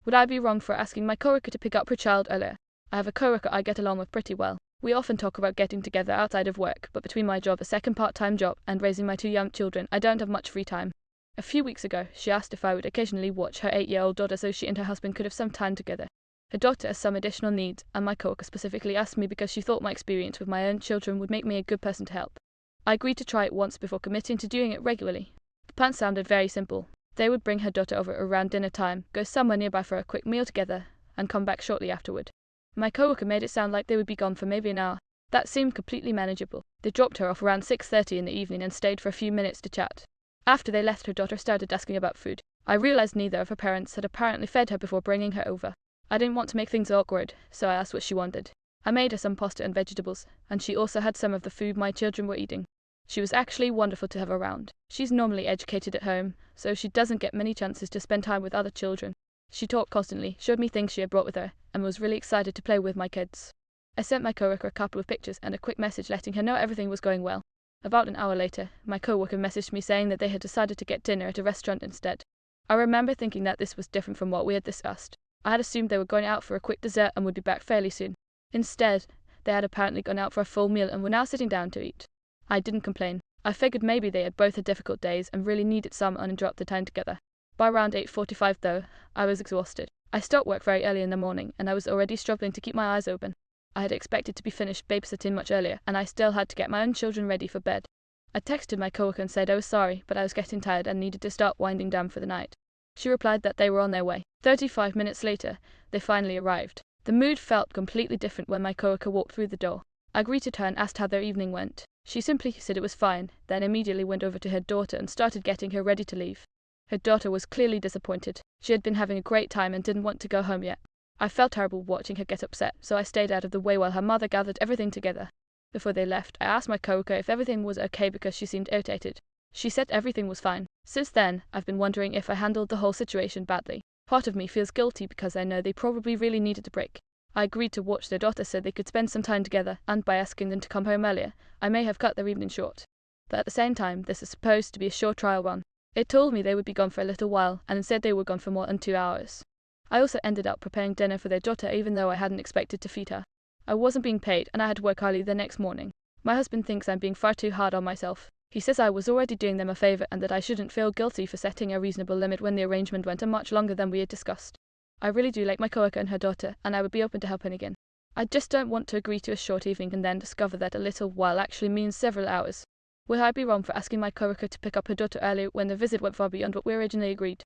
Would I be wrong for asking my coworker to pick up her child earlier? I have a coworker I get along with pretty well. We often talk about getting together outside of work, but between my job, a second part-time job, and raising my 2 young children, I don't have much free time. A few weeks ago, she asked if I would occasionally watch her 8-year-old daughter so she and her husband could have some time together. Her daughter has some additional needs, and my coworker specifically asked me because she thought my experience with my own children would make me a good person to help. I agreed to try it once before committing to doing it regularly. The plan sounded very simple. They would bring her daughter over around dinner time, go somewhere nearby for a quick meal together, and come back shortly afterward. My coworker made it sound like they would be gone for maybe an hour. That seemed completely manageable. They dropped her off around 6:30 in the evening and stayed for a few minutes to chat. After they left, her daughter started asking about food. I realized neither of her parents had apparently fed her before bringing her over. I didn't want to make things awkward, so I asked what she wanted. I made her some pasta and vegetables, and she also had some of the food my children were eating. She was actually wonderful to have around. She's normally educated at home, so she doesn't get many chances to spend time with other children. She talked constantly, showed me things she had brought with her, and was really excited to play with my kids. I sent my coworker a couple of pictures and a quick message letting her know everything was going well. About an hour later, my coworker messaged me saying that they had decided to get dinner at a restaurant instead. I remember thinking that this was different from what we had discussed. I had assumed they were going out for a quick dessert and would be back fairly soon. Instead, they had apparently gone out for a full meal and were now sitting down to eat. I didn't complain. I figured maybe they had both had difficult days and really needed some uninterrupted time together. By around 8:45 though, I was exhausted. I stopped work very early in the morning, and I was already struggling to keep my eyes open. I had expected to be finished babysitting much earlier, and I still had to get my own children ready for bed. I texted my coworker and said I was sorry, but I was getting tired and needed to start winding down for the night. She replied that they were on their way. 35 minutes later, they finally arrived. The mood felt completely different when my coworker walked through the door. I greeted her and asked how their evening went. She simply said it was fine, then immediately went over to her daughter and started getting her ready to leave. Her daughter was clearly disappointed. She had been having a great time and didn't want to go home yet. I felt terrible watching her get upset, so I stayed out of the way while her mother gathered everything together. Before they left, I asked my coworker if everything was okay because she seemed irritated. She said everything was fine. Since then, I've been wondering if I handled the whole situation badly. Part of me feels guilty because I know they probably really needed a break. I agreed to watch their daughter so they could spend some time together, and by asking them to come home earlier, I may have cut their evening short. But at the same time, this is supposed to be a short trial run. It told me they would be gone for a little while, and instead they were gone for more than 2 hours. I also ended up preparing dinner for their daughter even though I hadn't expected to feed her. I wasn't being paid, and I had to work early the next morning. My husband thinks I'm being far too hard on myself. He says I was already doing them a favor and that I shouldn't feel guilty for setting a reasonable limit when the arrangement went on much longer than we had discussed. I really do like my coworker and her daughter, and I would be open to helping again. I just don't want to agree to a short evening and then discover that a little while actually means several hours. Would I be wrong for asking my coworker to pick up her daughter earlier when the visit went far beyond what we originally agreed?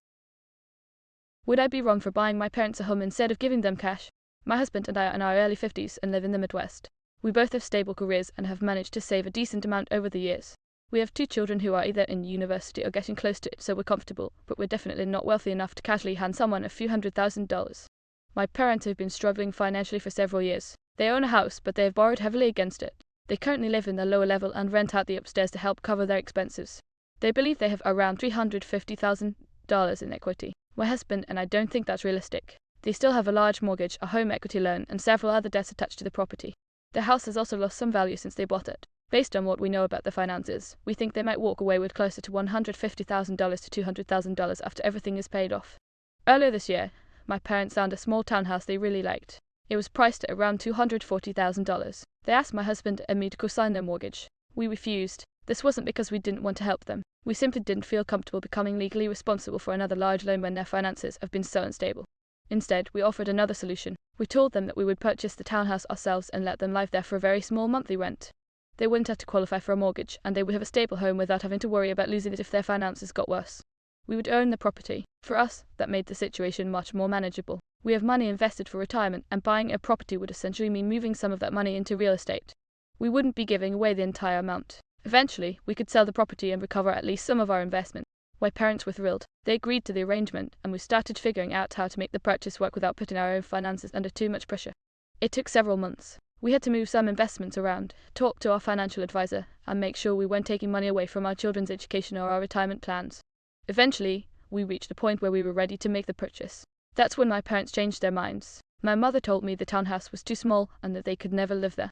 Would I be wrong for buying my parents a home instead of giving them cash? My husband and I are in our early 50s and live in the Midwest. We both have stable careers and have managed to save a decent amount over the years. We have 2 children who are either in university or getting close to it, so we're comfortable, but we're definitely not wealthy enough to casually hand someone a few $100,000. My parents have been struggling financially for several years. They own a house, but they have borrowed heavily against it. They currently live in the lower level and rent out the upstairs to help cover their expenses. They believe they have around $350,000 in equity. My husband and I don't think that's realistic. They still have a large mortgage, a home equity loan, and several other debts attached to the property. Their house has also lost some value since they bought it. Based on what we know about the finances, we think they might walk away with closer to $150,000 to $200,000 after everything is paid off. Earlier this year, my parents found a small townhouse they really liked. It was priced at around $240,000. They asked my husband and me to co-sign their mortgage. We refused. This wasn't because we didn't want to help them. We simply didn't feel comfortable becoming legally responsible for another large loan when their finances have been so unstable. Instead, we offered another solution. We told them that we would purchase the townhouse ourselves and let them live there for a very small monthly rent. They wouldn't have to qualify for a mortgage, and they would have a stable home without having to worry about losing it if their finances got worse. We would own the property. For us, that made the situation much more manageable. We have money invested for retirement, and buying a property would essentially mean moving some of that money into real estate. We wouldn't be giving away the entire amount. Eventually, we could sell the property and recover at least some of our investment. My parents were thrilled. They agreed to the arrangement, and we started figuring out how to make the purchase work without putting our own finances under too much pressure. It took several months. We had to move some investments around, talk to our financial advisor, and make sure we weren't taking money away from our children's education or our retirement plans. Eventually, we reached the point where we were ready to make the purchase. That's when my parents changed their minds. My mother told me the townhouse was too small and that they could never live there.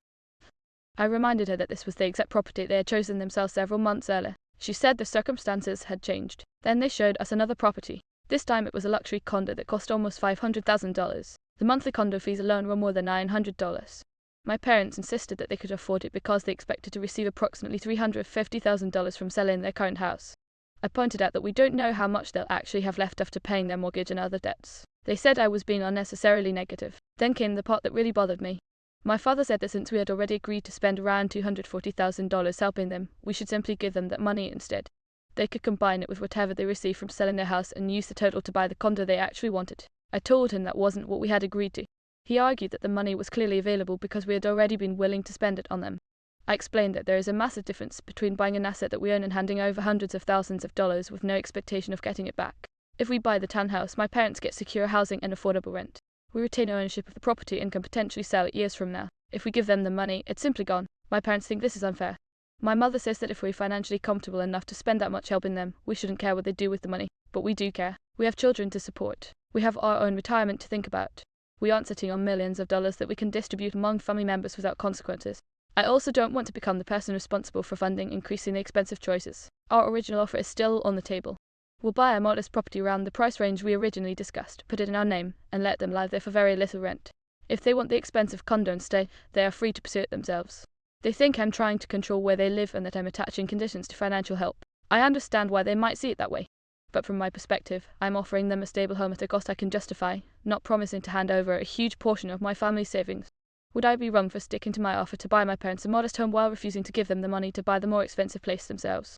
I reminded her that this was the exact property they had chosen themselves several months earlier. She said the circumstances had changed. Then they showed us another property. This time it was a luxury condo that cost almost $500,000. The monthly condo fees alone were more than $900. My parents insisted that they could afford it because they expected to receive approximately $350,000 from selling their current house. I pointed out that we don't know how much they'll actually have left after paying their mortgage and other debts. They said I was being unnecessarily negative. Then came the part that really bothered me. My father said that since we had already agreed to spend around $240,000 helping them, we should simply give them that money instead. They could combine it with whatever they received from selling their house and use the total to buy the condo they actually wanted. I told him that wasn't what we had agreed to. He argued that the money was clearly available because we had already been willing to spend it on them. I explained that there is a massive difference between buying an asset that we own and handing over hundreds of thousands of dollars with no expectation of getting it back. If we buy the townhouse, my parents get secure housing and affordable rent. We retain ownership of the property and can potentially sell it years from now. If we give them the money, it's simply gone. My parents think this is unfair. My mother says that if we're financially comfortable enough to spend that much helping them, we shouldn't care what they do with the money. But we do care. We have children to support. We have our own retirement to think about. We aren't sitting on millions of dollars that we can distribute among family members without consequences. I also don't want to become the person responsible for funding increasingly expensive choices. Our original offer is still on the table. We'll buy a modest property around the price range we originally discussed, put it in our name, and let them live there for very little rent. If they want the expensive condo instead, they are free to pursue it themselves. They think I'm trying to control where they live and that I'm attaching conditions to financial help. I understand why they might see it that way. But from my perspective, I'm offering them a stable home at a cost I can justify, not promising to hand over a huge portion of my family's savings. Would I be wrong for sticking to my offer to buy my parents a modest home while refusing to give them the money to buy the more expensive place themselves?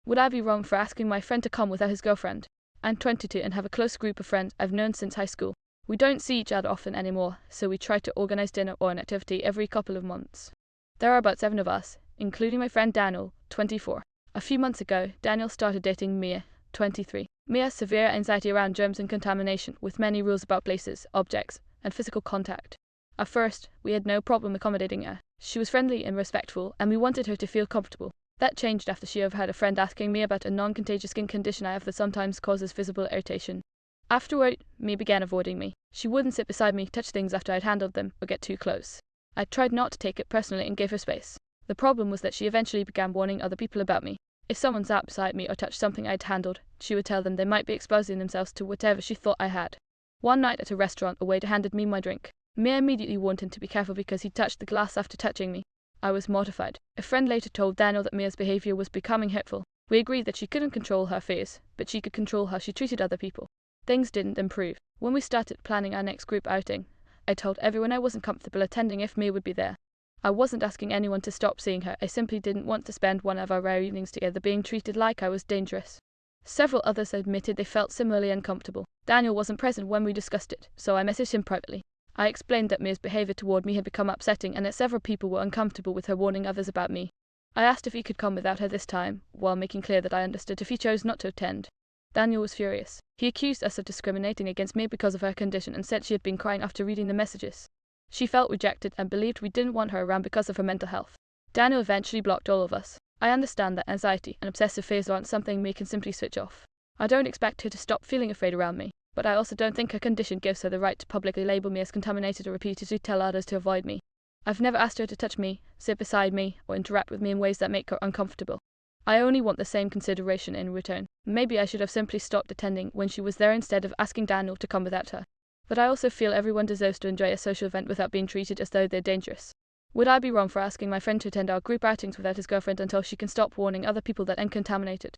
Would I be wrong for asking my friend to come without his girlfriend? I'm 22 and have a close group of friends I've known since high school. We don't see each other often anymore, so we try to organize dinner or an activity every couple of months. There are about 7 of us, including my friend Daniel, 24. A few months ago, Daniel started dating Mia, 23. Mia has severe anxiety around germs and contamination, with many rules about places, objects, and physical contact. At first, we had no problem accommodating her. She was friendly and respectful, and we wanted her to feel comfortable. That changed after she overheard a friend asking me about a non-contagious skin condition I have that sometimes causes visible irritation. Afterward, Mia began avoiding me. She wouldn't sit beside me, touch things after I'd handled them, or get too close. I tried not to take it personally and gave her space. The problem was that she eventually began warning other people about me. If someone sat beside me or touched something I'd handled, she would tell them they might be exposing themselves to whatever she thought I had. One night at a restaurant, a waiter handed me my drink. Mia immediately warned him to be careful because he touched the glass after touching me. I was mortified. A friend later told Daniel that Mia's behavior was becoming hurtful. We agreed that she couldn't control her fears, but she could control how she treated other people. Things didn't improve. When we started planning our next group outing, I told everyone I wasn't comfortable attending if Mia would be there. I wasn't asking anyone to stop seeing her, I simply didn't want to spend one of our rare evenings together being treated like I was dangerous. Several others admitted they felt similarly uncomfortable. Daniel wasn't present when we discussed it, so I messaged him privately. I explained that Mia's behavior toward me had become upsetting and that several people were uncomfortable with her warning others about me. I asked if he could come without her this time, while making clear that I understood if he chose not to attend. Daniel was furious. He accused us of discriminating against me because of her condition and said she had been crying after reading the messages. She felt rejected and believed we didn't want her around because of her mental health. Daniel eventually blocked all of us. I understand that anxiety and obsessive fears aren't something Mia can simply switch off. I don't expect her to stop feeling afraid around me, but I also don't think her condition gives her the right to publicly label me as contaminated or repeatedly tell others to avoid me. I've never asked her to touch me, sit beside me, or interact with me in ways that make her uncomfortable. I only want the same consideration in return. Maybe I should have simply stopped attending when she was there instead of asking Daniel to come without her. But I also feel everyone deserves to enjoy a social event without being treated as though they're dangerous. Would I be wrong for asking my friend to attend our group outings without his girlfriend until she can stop warning other people that I'm contaminated?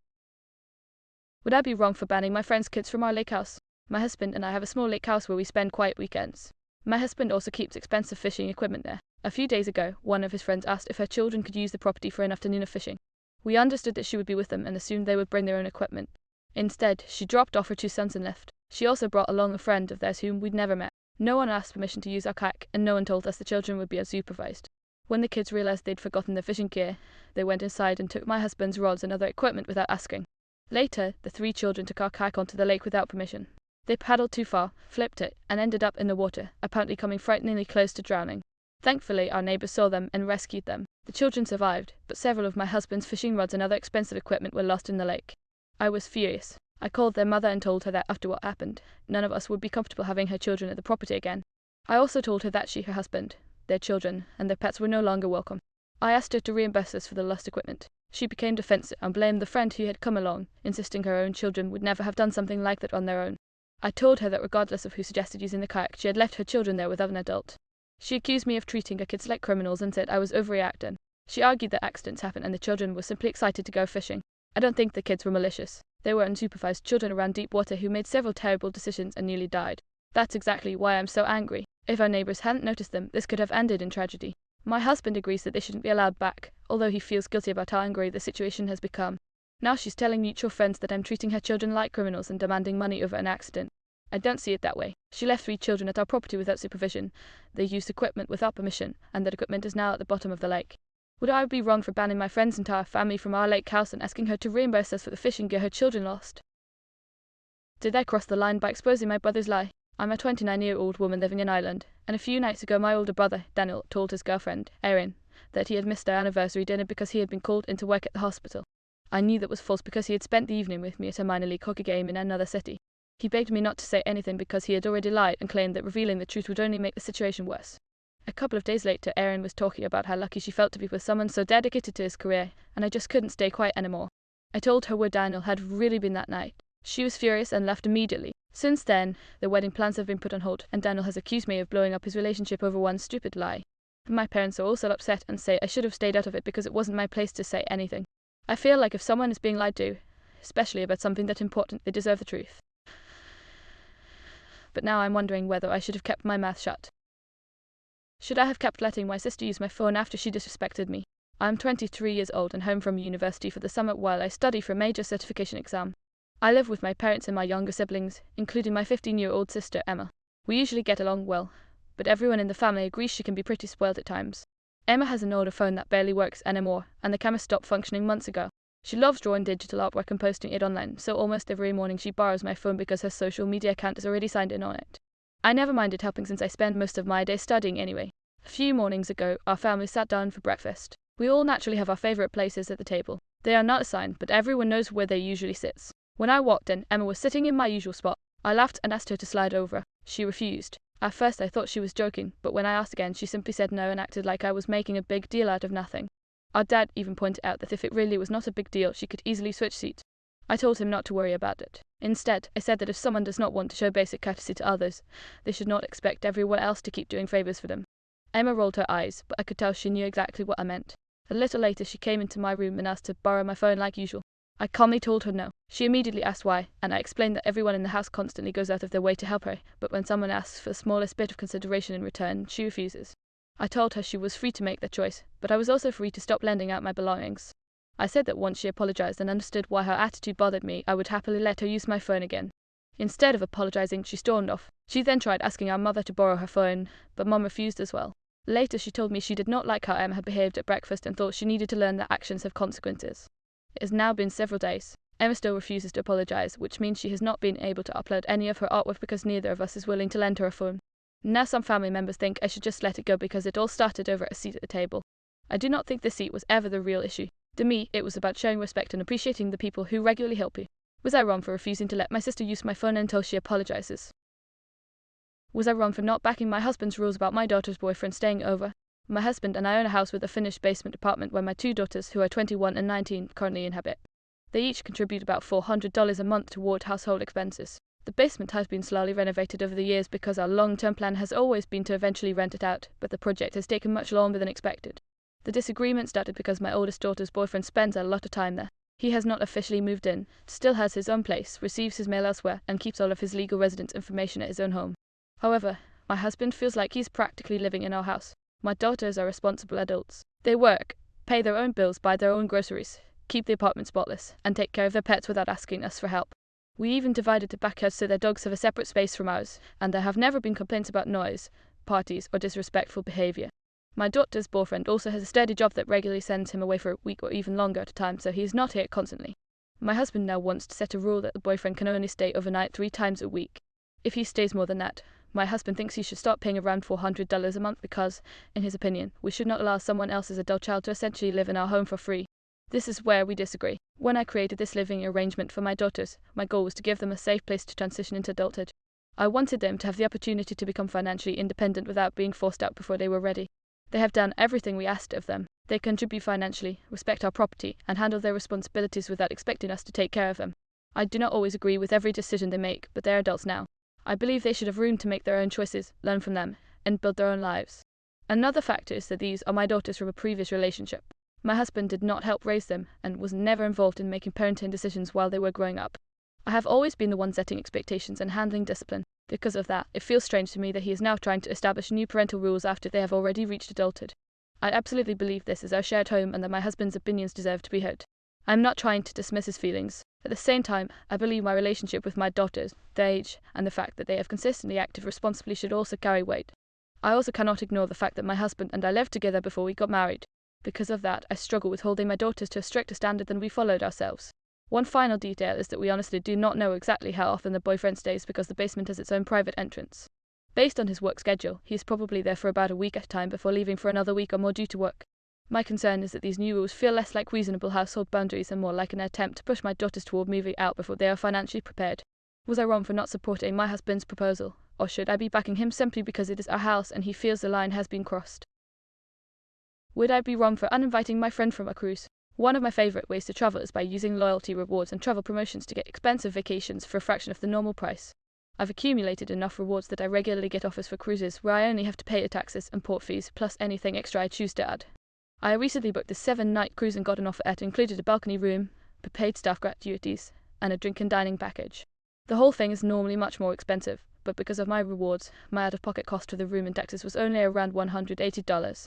Would I be wrong for banning my friend's kids from our lake house? My husband and I have a small lake house where we spend quiet weekends. My husband also keeps expensive fishing equipment there. A few days ago, one of his friends asked if her children could use the property for an afternoon of fishing. We understood that she would be with them and assumed they would bring their own equipment. Instead, she dropped off her 2 sons and left. She also brought along a friend of theirs whom we'd never met. No one asked permission to use our kayak, and no one told us the children would be unsupervised. When the kids realized they'd forgotten their fishing gear, they went inside and took my husband's rods and other equipment without asking. Later, the 3 children took our kayak onto the lake without permission. They paddled too far, flipped it, and ended up in the water, apparently coming frighteningly close to drowning. Thankfully, our neighbors saw them and rescued them. The children survived, but several of my husband's fishing rods and other expensive equipment were lost in the lake. I was furious. I called their mother and told her that after what happened, none of us would be comfortable having her children at the property again. I also told her that she, her husband, their children, and their pets were no longer welcome. I asked her to reimburse us for the lost equipment. She became defensive and blamed the friend who had come along, insisting her own children would never have done something like that on their own. I told her that regardless of who suggested using the kayak, she had left her children there without an adult. She accused me of treating her kids like criminals and said I was overreacting. She argued that accidents happen and the children were simply excited to go fishing. I don't think the kids were malicious. They were unsupervised children around deep water who made several terrible decisions and nearly died. That's exactly why I'm so angry. If our neighbors hadn't noticed them, this could have ended in tragedy. My husband agrees that they shouldn't be allowed back, although he feels guilty about how angry the situation has become. Now she's telling mutual friends that I'm treating her children like criminals and demanding money over an accident. I don't see it that way. She left 3 children at our property without supervision. They used equipment without permission, and that equipment is now at the bottom of the lake. Would I be wrong for banning my friend's entire family from our lake house and asking her to reimburse us for the fishing gear her children lost? Did I cross the line by exposing my brother's lie? I'm a 29-year-old woman living in Ireland, and a few nights ago my older brother, Daniel, told his girlfriend, Erin, that he had missed our anniversary dinner because he had been called into work at the hospital. I knew that was false because he had spent the evening with me at a minor league hockey game in another city. He begged me not to say anything because he had already lied and claimed that revealing the truth would only make the situation worse. A couple of days later, Erin was talking about how lucky she felt to be with someone so dedicated to his career, and I just couldn't stay quiet anymore. I told her where Daniel had really been that night. She was furious and left immediately. Since then, the wedding plans have been put on hold, and Daniel has accused me of blowing up his relationship over one stupid lie. My parents are also upset and say I should have stayed out of it because it wasn't my place to say anything. I feel like if someone is being lied to, especially about something that important, they deserve the truth. But now I'm wondering whether I should have kept my mouth shut. Should I have kept letting my sister use my phone after she disrespected me? I am 23 years old and home from university for the summer while I study for a major certification exam. I live with my parents and my younger siblings, including my 15-year-old sister Emma. We usually get along well, but everyone in the family agrees she can be pretty spoiled at times. Emma has an older phone that barely works anymore, and the camera stopped functioning months ago. She loves drawing digital artwork and posting it online, so almost every morning she borrows my phone because her social media account is already signed in on it. I never minded helping since I spend most of my day studying anyway. A few mornings ago, our family sat down for breakfast. We all naturally have our favourite places at the table. They are not assigned, but everyone knows where they usually sits. When I walked in, Emma was sitting in my usual spot. I laughed and asked her to slide over. She refused. At first I thought she was joking, but when I asked again, she simply said no and acted like I was making a big deal out of nothing. Our dad even pointed out that if it really was not a big deal, she could easily switch seats. I told him not to worry about it. Instead, I said that if someone does not want to show basic courtesy to others, they should not expect everyone else to keep doing favours for them. Emma rolled her eyes, but I could tell she knew exactly what I meant. A little later she came into my room and asked to borrow my phone like usual. I calmly told her no. She immediately asked why, and I explained that everyone in the house constantly goes out of their way to help her, but when someone asks for the smallest bit of consideration in return, she refuses. I told her she was free to make that choice, but I was also free to stop lending out my belongings. I said that once she apologized and understood why her attitude bothered me, I would happily let her use my phone again. Instead of apologizing, she stormed off. She then tried asking our mother to borrow her phone, but Mum refused as well. Later she told me she did not like how Emma had behaved at breakfast and thought she needed to learn that actions have consequences. It has now been several days. Emma still refuses to apologize, which means she has not been able to upload any of her artwork because neither of us is willing to lend her a phone. Now some family members think I should just let it go because it all started over a seat at the table. I do not think the seat was ever the real issue. To me, it was about showing respect and appreciating the people who regularly help you. Was I wrong for refusing to let my sister use my phone until she apologizes? Was I wrong for not backing my husband's rules about my daughter's boyfriend staying over? My husband and I own a house with a finished basement apartment where my 2 daughters, who are 21 and 19, currently inhabit. They each contribute about $400 a month toward household expenses. The basement has been slowly renovated over the years because our long-term plan has always been to eventually rent it out, but the project has taken much longer than expected. The disagreement started because my oldest daughter's boyfriend spends a lot of time there. He has not officially moved in, still has his own place, receives his mail elsewhere, and keeps all of his legal residence information at his own home. However, my husband feels like he's practically living in our house. My daughters are responsible adults. They work, pay their own bills, buy their own groceries, keep the apartment spotless, and take care of their pets without asking us for help. We even divided the backyard so their dogs have a separate space from ours, and there have never been complaints about noise, parties, or disrespectful behavior. My daughter's boyfriend also has a steady job that regularly sends him away for a week or even longer at a time, so he is not here constantly. My husband now wants to set a rule that the boyfriend can only stay overnight 3 times a week. If he stays more than that, my husband thinks he should start paying around $400 a month because, in his opinion, we should not allow someone else's adult child to essentially live in our home for free. This is where we disagree. When I created this living arrangement for my daughters, my goal was to give them a safe place to transition into adulthood. I wanted them to have the opportunity to become financially independent without being forced out before they were ready. They have done everything we asked of them. They contribute financially, respect our property, and handle their responsibilities without expecting us to take care of them. I do not always agree with every decision they make, but they're adults now. I believe they should have room to make their own choices, learn from them, and build their own lives. Another factor is that these are my daughters from a previous relationship. My husband did not help raise them and was never involved in making parenting decisions while they were growing up. I have always been the one setting expectations and handling discipline. Because of that, it feels strange to me that he is now trying to establish new parental rules after they have already reached adulthood. I absolutely believe this is our shared home and that my husband's opinions deserve to be heard. I am not trying to dismiss his feelings. At the same time, I believe my relationship with my daughters, their age, and the fact that they have consistently acted responsibly should also carry weight. I also cannot ignore the fact that my husband and I lived together before we got married. Because of that, I struggle with holding my daughters to a stricter standard than we followed ourselves. One final detail is that we honestly do not know exactly how often the boyfriend stays because the basement has its own private entrance. Based on his work schedule, he is probably there for about a week at a time before leaving for another week or more due to work. My concern is that these new rules feel less like reasonable household boundaries and more like an attempt to push my daughters toward moving out before they are financially prepared. Was I wrong for not supporting my husband's proposal, or should I be backing him simply because it is our house and he feels the line has been crossed? Would I be wrong for uninviting my friend from a cruise? One of my favorite ways to travel is by using loyalty rewards and travel promotions to get expensive vacations for a fraction of the normal price. I've accumulated enough rewards that I regularly get offers for cruises where I only have to pay the taxes and port fees plus anything extra I choose to add. I recently booked a 7-night cruise and got an offer that included a balcony room, paid staff gratuities, and a drink and dining package. The whole thing is normally much more expensive, but because of my rewards, my out-of-pocket cost for the room and taxes was only around $180.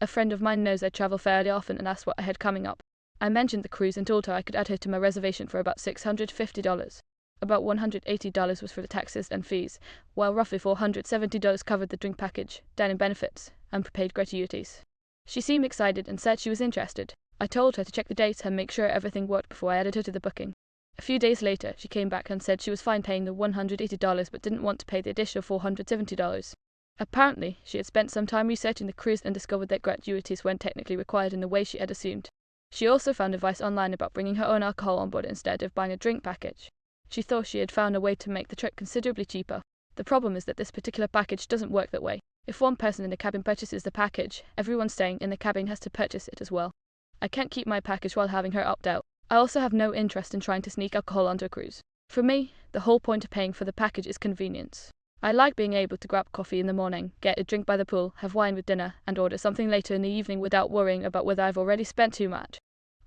A friend of mine knows I travel fairly often and asked what I had coming up. I mentioned the cruise and told her I could add her to my reservation for about $650. About $180 was for the taxes and fees, while roughly $470 covered the drink package, dining benefits, and prepaid gratuities. She seemed excited and said she was interested. I told her to check the dates and make sure everything worked before I added her to the booking. A few days later, she came back and said she was fine paying the $180 but didn't want to pay the additional $470. Apparently, she had spent some time researching the cruise and discovered that gratuities weren't technically required in the way she had assumed. She also found advice online about bringing her own alcohol on board instead of buying a drink package. She thought she had found a way to make the trip considerably cheaper. The problem is that this particular package doesn't work that way. If one person in the cabin purchases the package, everyone staying in the cabin has to purchase it as well. I can't keep my package while having her opt out. I also have no interest in trying to sneak alcohol onto a cruise. For me, the whole point of paying for the package is convenience. I like being able to grab coffee in the morning, get a drink by the pool, have wine with dinner, and order something later in the evening without worrying about whether I've already spent too much.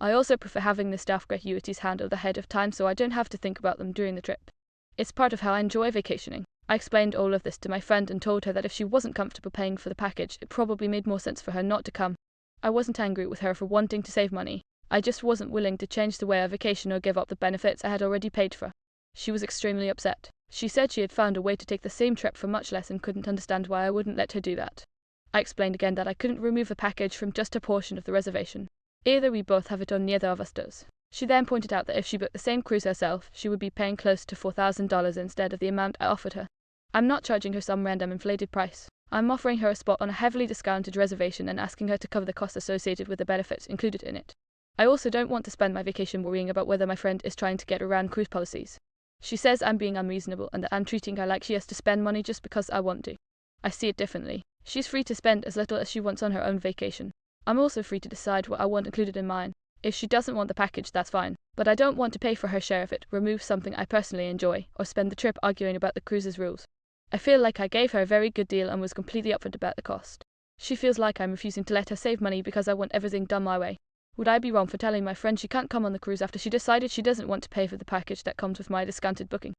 I also prefer having the staff gratuities handled ahead of time so I don't have to think about them during the trip. It's part of how I enjoy vacationing. I explained all of this to my friend and told her that if she wasn't comfortable paying for the package, it probably made more sense for her not to come. I wasn't angry with her for wanting to save money. I just wasn't willing to change the way I vacation or give up the benefits I had already paid for. She was extremely upset. She said she had found a way to take the same trip for much less and couldn't understand why I wouldn't let her do that. I explained again that I couldn't remove the package from just a portion of the reservation. Either we both have it or neither of us does. She then pointed out that if she booked the same cruise herself, she would be paying close to $4,000 instead of the amount I offered her. I'm not charging her some random inflated price. I'm offering her a spot on a heavily discounted reservation and asking her to cover the costs associated with the benefits included in it. I also don't want to spend my vacation worrying about whether my friend is trying to get around cruise policies. She says I'm being unreasonable and that I'm treating her like she has to spend money just because I want to. I see it differently. She's free to spend as little as she wants on her own vacation. I'm also free to decide what I want included in mine. If she doesn't want the package, that's fine. But I don't want to pay for her share of it, remove something I personally enjoy, or spend the trip arguing about the cruise's rules. I feel like I gave her a very good deal and was completely upfront about the cost. She feels like I'm refusing to let her save money because I want everything done my way. Would I be wrong for telling my friend she can't come on the cruise after she decided she doesn't want to pay for the package that comes with my discounted booking?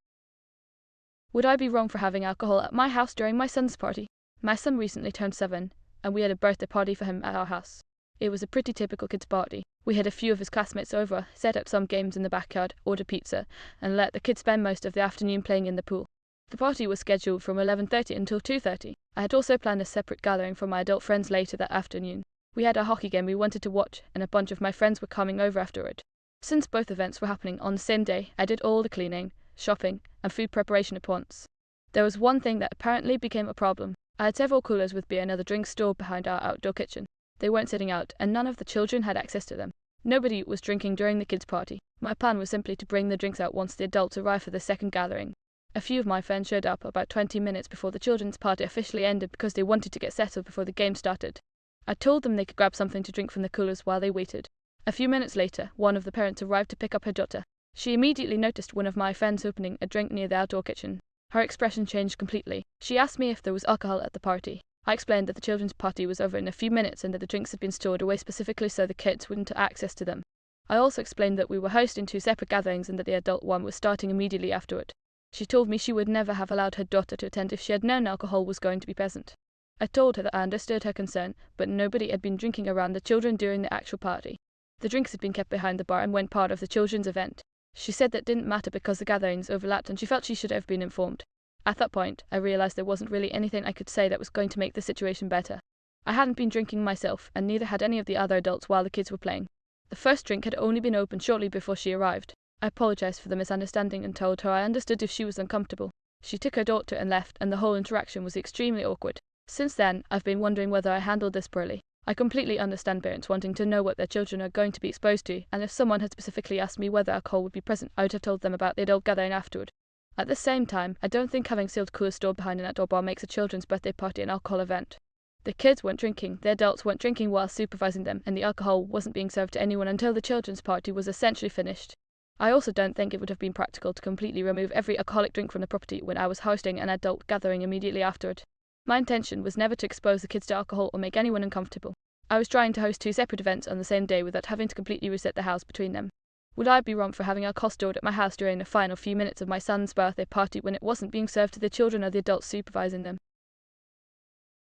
Would I be wrong for having alcohol at my house during my son's party? My son recently turned 7, and we had a birthday party for him at our house. It was a pretty typical kids' party. We had a few of his classmates over, set up some games in the backyard, ordered pizza, and let the kids spend most of the afternoon playing in the pool. The party was scheduled from 11:30 until 2:30. I had also planned a separate gathering for my adult friends later that afternoon. We had a hockey game we wanted to watch, and a bunch of my friends were coming over afterward. Since both events were happening on the same day, I did all the cleaning, shopping, and food preparation at once. There was one thing that apparently became a problem. I had several coolers with beer and other drinks stored behind our outdoor kitchen. They weren't sitting out, and none of the children had access to them. Nobody was drinking during the kids' party. My plan was simply to bring the drinks out once the adults arrived for the second gathering. A few of my friends showed up about 20 minutes before the children's party officially ended because they wanted to get settled before the game started. I told them they could grab something to drink from the coolers while they waited. A few minutes later, one of the parents arrived to pick up her daughter. She immediately noticed one of my friends opening a drink near the outdoor kitchen. Her expression changed completely. She asked me if there was alcohol at the party. I explained that the children's party was over in a few minutes and that the drinks had been stored away specifically so the kids wouldn't have access to them. I also explained that we were hosting 2 separate gatherings and that the adult one was starting immediately afterward. She told me she would never have allowed her daughter to attend if she had known alcohol was going to be present. I told her that I understood her concern, but nobody had been drinking around the children during the actual party. The drinks had been kept behind the bar and weren't part of the children's event. She said that didn't matter because the gatherings overlapped and she felt she should have been informed. At that point, I realized there wasn't really anything I could say that was going to make the situation better. I hadn't been drinking myself, and neither had any of the other adults while the kids were playing. The first drink had only been opened shortly before she arrived. I apologized for the misunderstanding and told her I understood if she was uncomfortable. She took her daughter and left, and the whole interaction was extremely awkward. Since then, I've been wondering whether I handled this poorly. I completely understand parents wanting to know what their children are going to be exposed to, and if someone had specifically asked me whether alcohol would be present, I would have told them about the adult gathering afterward. At the same time, I don't think having sealed coolers stored behind an outdoor bar makes a children's birthday party an alcohol event. The kids weren't drinking, the adults weren't drinking while supervising them, and the alcohol wasn't being served to anyone until the children's party was essentially finished. I also don't think it would have been practical to completely remove every alcoholic drink from the property when I was hosting an adult gathering immediately afterward. My intention was never to expose the kids to alcohol or make anyone uncomfortable. I was trying to host 2 separate events on the same day without having to completely reset the house between them. Would I be wrong for having alcohol stored at my house during the final few minutes of my son's birthday party when it wasn't being served to the children or the adults supervising them?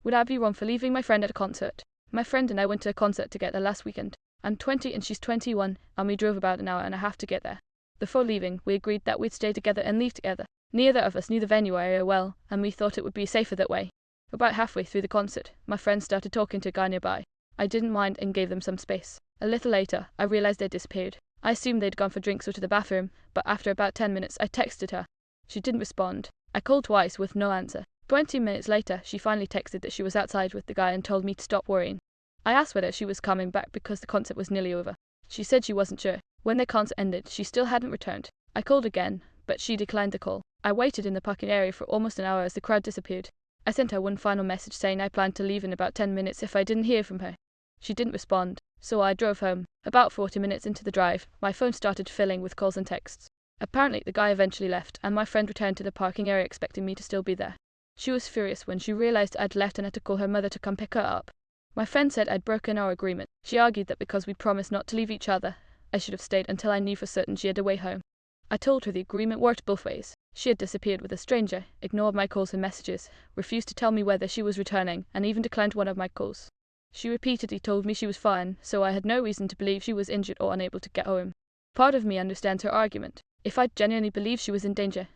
Would I be wrong for leaving my friend at a concert? My friend and I went to a concert together last weekend. I'm 20 and she's 21, and we drove about an hour and a half to get there. Before leaving, we agreed that we'd stay together and leave together. Neither of us knew the venue area well, and we thought it would be safer that way. About halfway through the concert, my friend started talking to a guy nearby. I didn't mind and gave them some space. A little later, I realized they'd disappeared. I assumed they'd gone for drinks or to the bathroom, but after about 10 minutes, I texted her. She didn't respond. I called twice with no answer. 20 minutes later, she finally texted that she was outside with the guy and told me to stop worrying. I asked whether she was coming back because the concert was nearly over. She said she wasn't sure. When the concert ended, she still hadn't returned. I called again, but she declined the call. I waited in the parking area for almost an hour as the crowd disappeared. I sent her one final message saying I planned to leave in about 10 minutes if I didn't hear from her. She didn't respond, so I drove home. About 40 minutes into the drive, my phone started filling with calls and texts. Apparently, the guy eventually left, and my friend returned to the parking area expecting me to still be there. She was furious when she realized I'd left and had to call her mother to come pick her up. My friend said I'd broken our agreement. She argued that because we'd promised not to leave each other, I should have stayed until I knew for certain she had a way home. I told her the agreement worked both ways. She had disappeared with a stranger, ignored my calls and messages, refused to tell me whether she was returning, and even declined one of my calls. She repeatedly told me she was fine, so I had no reason to believe she was injured or unable to get home. Part of me understands her argument. If I'd genuinely believed she was in danger,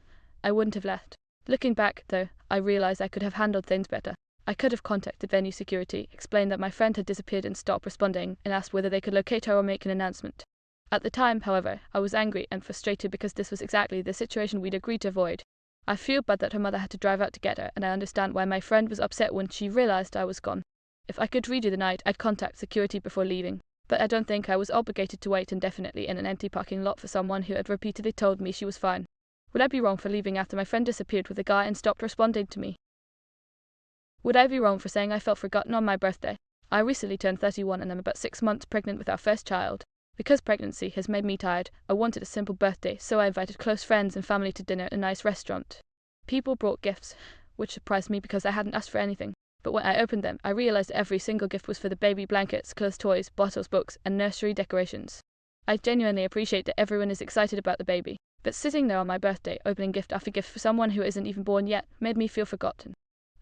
I wouldn't have left. Looking back, though, I realized I could have handled things better. I could have contacted venue security, explained that my friend had disappeared and stopped responding, and asked whether they could locate her or make an announcement. At the time, however, I was angry and frustrated because this was exactly the situation we'd agreed to avoid. I feel bad that her mother had to drive out to get her, and I understand why my friend was upset when she realized I was gone. If I could redo the night, I'd contact security before leaving, but I don't think I was obligated to wait indefinitely in an empty parking lot for someone who had repeatedly told me she was fine. Would I be wrong for leaving after my friend disappeared with a guy and stopped responding to me? Would I be wrong for saying I felt forgotten on my birthday? I recently turned 31 and I'm about 6 months pregnant with our first child. Because pregnancy has made me tired, I wanted a simple birthday, so I invited close friends and family to dinner at a nice restaurant. People brought gifts, which surprised me because I hadn't asked for anything. But when I opened them, I realized every single gift was for the baby: blankets, clothes, toys, bottles, books, and nursery decorations. I genuinely appreciate that everyone is excited about the baby, but sitting there on my birthday, opening gift after gift for someone who isn't even born yet, made me feel forgotten.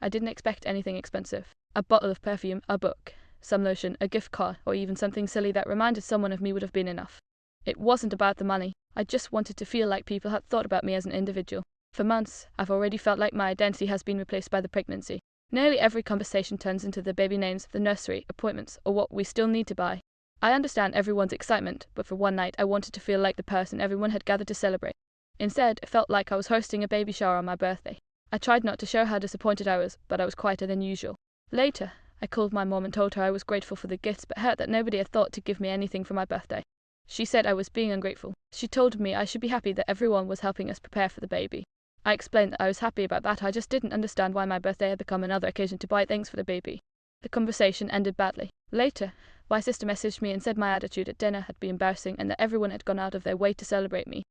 I didn't expect anything expensive. A bottle of perfume, a book, some lotion, a gift card, or even something silly that reminded someone of me would have been enough. It wasn't about the money. I just wanted to feel like people had thought about me as an individual. For months, I've already felt like my identity has been replaced by the pregnancy. Nearly every conversation turns into the baby names, the nursery, appointments, or what we still need to buy. I understand everyone's excitement, but for one night I wanted to feel like the person everyone had gathered to celebrate. Instead, it felt like I was hosting a baby shower on my birthday. I tried not to show how disappointed I was, but I was quieter than usual. Later, I called my mom and told her I was grateful for the gifts, but hurt that nobody had thought to give me anything for my birthday. She said I was being ungrateful. She told me I should be happy that everyone was helping us prepare for the baby. I explained that I was happy about that, I just didn't understand why my birthday had become another occasion to buy things for the baby. The conversation ended badly. Later, my sister messaged me and said my attitude at dinner had been embarrassing and that everyone had gone out of their way to celebrate me.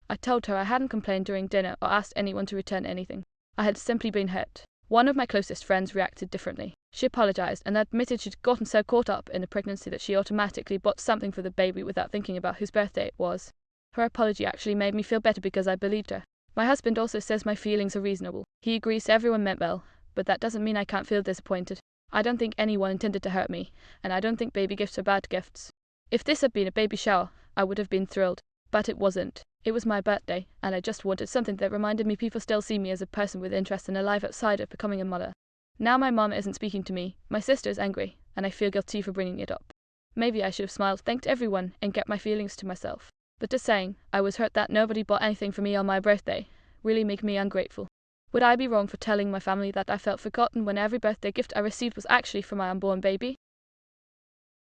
I told her I hadn't complained during dinner or asked anyone to return anything. I had simply been hurt. One of my closest friends reacted differently. She apologized and admitted she'd gotten so caught up in the pregnancy that she automatically bought something for the baby without thinking about whose birthday it was. Her apology actually made me feel better because I believed her. My husband also says my feelings are reasonable. He agrees everyone meant well, but that doesn't mean I can't feel disappointed. I don't think anyone intended to hurt me, and I don't think baby gifts are bad gifts. If this had been a baby shower, I would have been thrilled, but it wasn't. It was my birthday, and I just wanted something that reminded me people still see me as a person with interest in a life outside of becoming a mother. Now my mom isn't speaking to me, my sister is angry, and I feel guilty for bringing it up. Maybe I should have smiled, thanked everyone, and kept my feelings to myself. But just saying, I was hurt that nobody bought anything for me on my birthday, really make me ungrateful. Would I be wrong for telling my family that I felt forgotten when every birthday gift I received was actually for my unborn baby?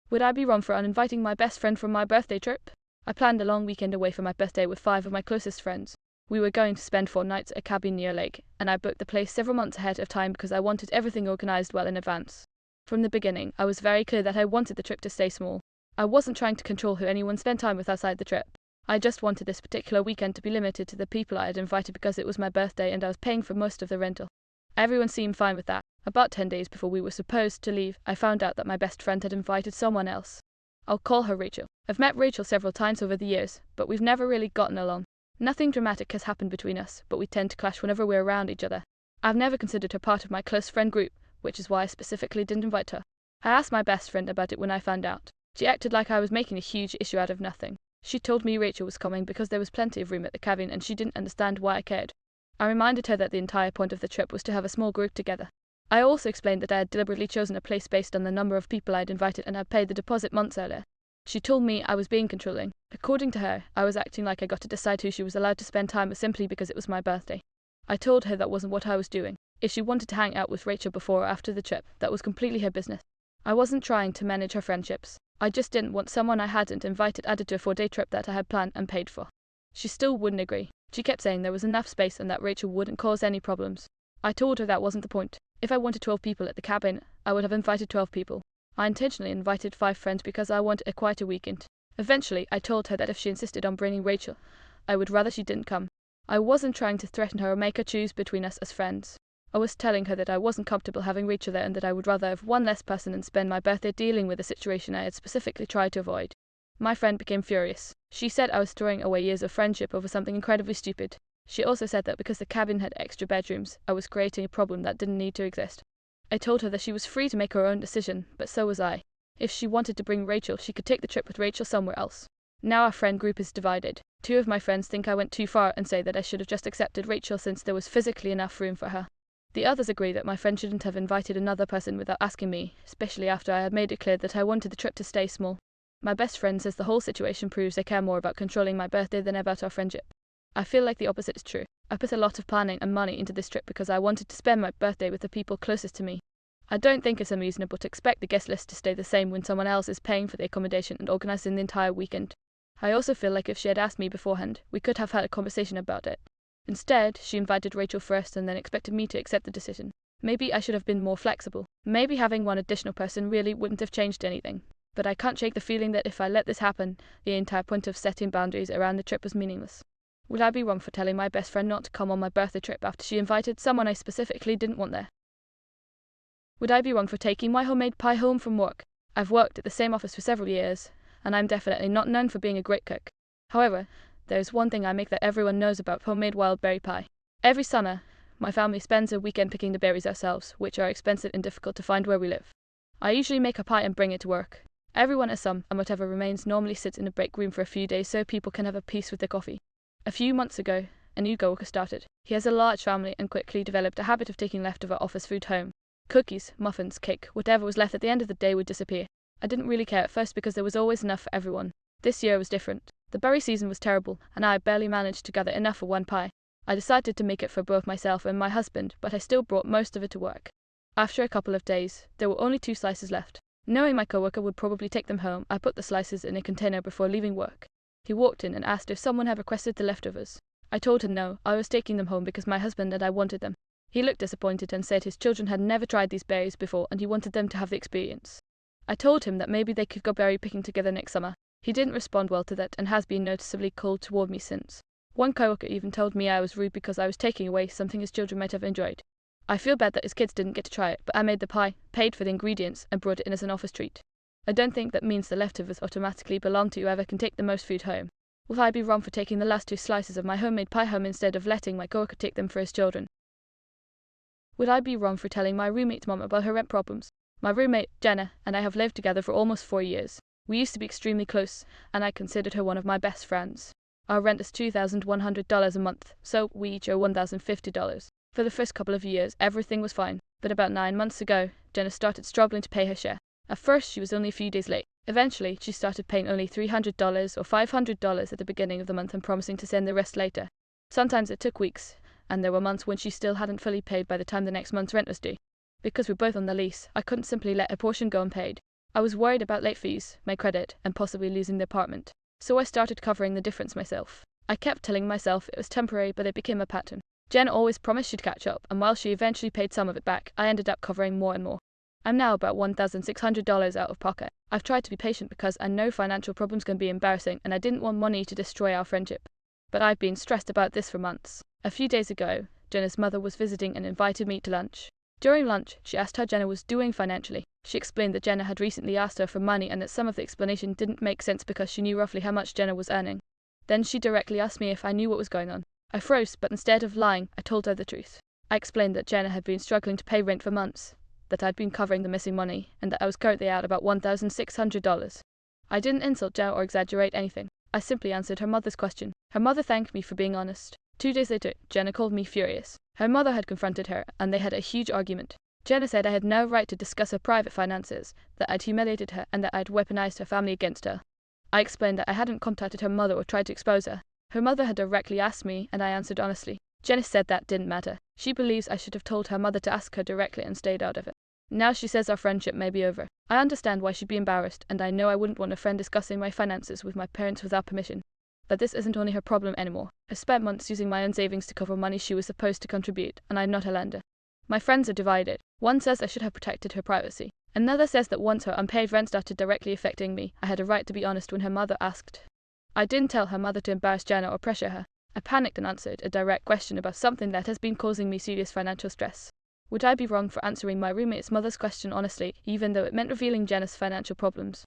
Would I be wrong for uninviting my best friend from my birthday trip? I planned a long weekend away for my birthday with 5 of my closest friends. We were going to spend 4 nights at a cabin near a lake, and I booked the place several months ahead of time because I wanted everything organized well in advance. From the beginning, I was very clear that I wanted the trip to stay small. I wasn't trying to control who anyone spent time with outside the trip. I just wanted this particular weekend to be limited to the people I had invited because it was my birthday and I was paying for most of the rental. Everyone seemed fine with that. About 10 days before we were supposed to leave, I found out that my best friend had invited someone else. I'll call her Rachel. I've met Rachel several times over the years, but we've never really gotten along. Nothing dramatic has happened between us, but we tend to clash whenever we're around each other. I've never considered her part of my close friend group, which is why I specifically didn't invite her. I asked my best friend about it when I found out. She acted like I was making a huge issue out of nothing. She told me Rachel was coming because there was plenty of room at the cabin and she didn't understand why I cared. I reminded her that the entire point of the trip was to have a small group together. I also explained that I had deliberately chosen a place based on the number of people I had invited and had paid the deposit months earlier. She told me I was being controlling. According to her, I was acting like I got to decide who she was allowed to spend time with simply because it was my birthday. I told her that wasn't what I was doing. If she wanted to hang out with Rachel before or after the trip, that was completely her business. I wasn't trying to manage her friendships. I just didn't want someone I hadn't invited added to a 4-day trip that I had planned and paid for. She still wouldn't agree. She kept saying there was enough space and that Rachel wouldn't cause any problems. I told her that wasn't the point. If I wanted 12 people at the cabin, I would have invited 12 people. I intentionally invited 5 friends because I wanted a quieter weekend. Eventually, I told her that if she insisted on bringing Rachel, I would rather she didn't come. I wasn't trying to threaten her or make her choose between us as friends. I was telling her that I wasn't comfortable having Rachel there and that I would rather have one less person and spend my birthday dealing with a situation I had specifically tried to avoid. My friend became furious. She said I was throwing away years of friendship over something incredibly stupid. She also said that because the cabin had extra bedrooms, I was creating a problem that didn't need to exist. I told her that she was free to make her own decision, but so was I. If she wanted to bring Rachel, she could take the trip with Rachel somewhere else. Now our friend group is divided. 2 of my friends think I went too far and say that I should have just accepted Rachel since there was physically enough room for her. The others agree that my friend shouldn't have invited another person without asking me, especially after I had made it clear that I wanted the trip to stay small. My best friend says the whole situation proves I care more about controlling my birthday than about our friendship. I feel like the opposite is true. I put a lot of planning and money into this trip because I wanted to spend my birthday with the people closest to me. I don't think it's unreasonable to expect the guest list to stay the same when someone else is paying for the accommodation and organising the entire weekend. I also feel like if she had asked me beforehand, we could have had a conversation about it. Instead, she invited Rachel first and then expected me to accept the decision. Maybe I should have been more flexible. Maybe having one additional person really wouldn't have changed anything. But I can't shake the feeling that if I let this happen, the entire point of setting boundaries around the trip was meaningless. Would I be wrong for telling my best friend not to come on my birthday trip after she invited someone I specifically didn't want there? Would I be wrong for taking my homemade pie home from work? I've worked at the same office for several years, and I'm definitely not known for being a great cook. However, there's one thing I make that everyone knows about homemade wild berry pie. Every summer, my family spends a weekend picking the berries ourselves, which are expensive and difficult to find where we live. I usually make a pie and bring it to work. Everyone has some, and whatever remains normally sits in the break room for a few days so people can have a piece with their coffee. A few months ago, a new coworker started. He has a large family and quickly developed a habit of taking leftover office food home. Cookies, muffins, cake, whatever was left at the end of the day would disappear. I didn't really care at first because there was always enough for everyone. This year was different. The berry season was terrible, and I barely managed to gather enough for one pie. I decided to make it for both myself and my husband, but I still brought most of it to work. After a couple of days, there were only 2 slices left. Knowing my coworker would probably take them home, I put the slices in a container before leaving work. He walked in and asked if someone had requested the leftovers. I told him no, I was taking them home because my husband and I wanted them. He looked disappointed and said his children had never tried these berries before and he wanted them to have the experience. I told him that maybe they could go berry picking together next summer. He didn't respond well to that and has been noticeably cold toward me since. One coworker even told me I was rude because I was taking away something his children might have enjoyed. I feel bad that his kids didn't get to try it, but I made the pie, paid for the ingredients, and brought it in as an office treat. I don't think that means the leftovers automatically belong to whoever can take the most food home. Would I be wrong for taking the last 2 slices of my homemade pie home instead of letting my coworker take them for his children? Would I be wrong for telling my roommate's mom about her rent problems? My roommate, Jenna, and I have lived together for almost 4 years. We used to be extremely close, and I considered her one of my best friends. Our rent is $2,100 a month, so we each owe $1,050. For the first couple of years, everything was fine, but about 9 months ago, Jenna started struggling to pay her share. At first, she was only a few days late. Eventually, she started paying only $300 or $500 at the beginning of the month and promising to send the rest later. Sometimes it took weeks, and there were months when she still hadn't fully paid by the time the next month's rent was due. Because we're both on the lease, I couldn't simply let a portion go unpaid. I was worried about late fees, my credit, and possibly losing the apartment. So I started covering the difference myself. I kept telling myself it was temporary, but it became a pattern. Jen always promised she'd catch up, and while she eventually paid some of it back, I ended up covering more and more. I'm now about $1,600 out of pocket. I've tried to be patient because I know financial problems can be embarrassing and I didn't want money to destroy our friendship. But I've been stressed about this for months. A few days ago, Jenna's mother was visiting and invited me to lunch. During lunch, she asked how Jenna was doing financially. She explained that Jenna had recently asked her for money and that some of the explanation didn't make sense because she knew roughly how much Jenna was earning. Then she directly asked me if I knew what was going on. I froze, but instead of lying, I told her the truth. I explained that Jenna had been struggling to pay rent for months, that I'd been covering the missing money, and that I was currently out about $1,600. I didn't insult Jenna or exaggerate anything. I simply answered her mother's question. Her mother thanked me for being honest. 2 days later, Jenna called me furious. Her mother had confronted her, and they had a huge argument. Jenna said I had no right to discuss her private finances, that I'd humiliated her, and that I'd weaponized her family against her. I explained that I hadn't contacted her mother or tried to expose her. Her mother had directly asked me, and I answered honestly. Jenna said that didn't matter. She believes I should have told her mother to ask her directly and stayed out of it. Now she says our friendship may be over. I understand why she'd be embarrassed, and I know I wouldn't want a friend discussing my finances with my parents without permission. But this isn't only her problem anymore. I spent months using my own savings to cover money she was supposed to contribute, and I'm not a lender. My friends are divided. One says I should have protected her privacy. Another says that once her unpaid rent started directly affecting me, I had a right to be honest when her mother asked. I didn't tell her mother to embarrass Jenna or pressure her. I panicked and answered a direct question about something that has been causing me serious financial stress. Would I be wrong for answering my roommate's mother's question honestly, even though it meant revealing Jenna's financial problems?